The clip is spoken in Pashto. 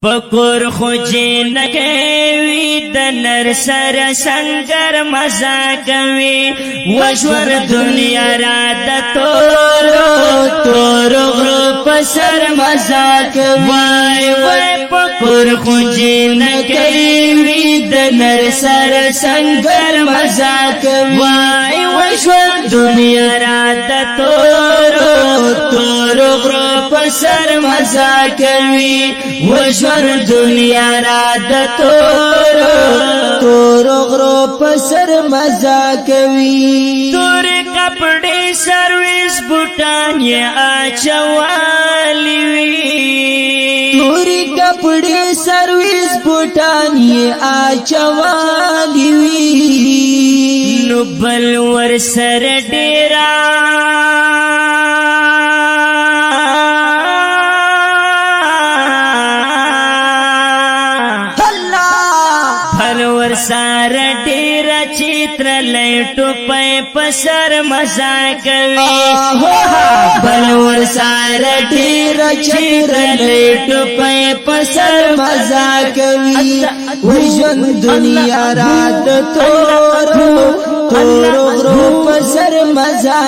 پکور خوجی نکوی دنر سر سنگر مزا کوي وشور دنیا را د تور غرو پسر مزا کوي وای پکور خوجی نکوی دنر سر سنگر مزا کوي وای وشور دنیا را د تور غرو پسر مزا کوي وشور دنیا را د تور غرو پسر مزا کوي تور کپڑے سرویس بوټان یې اچوالی وی تور کپڑے سرویس بوټان یې اچوالی وی نو بل ور سر ډیرا سار ډیر چتر لټو پې پسر مزا کوي بلور سار ډیر چتر لټو پې پسر مزا کوي وژن دنیا رات تور غرو پسر مزا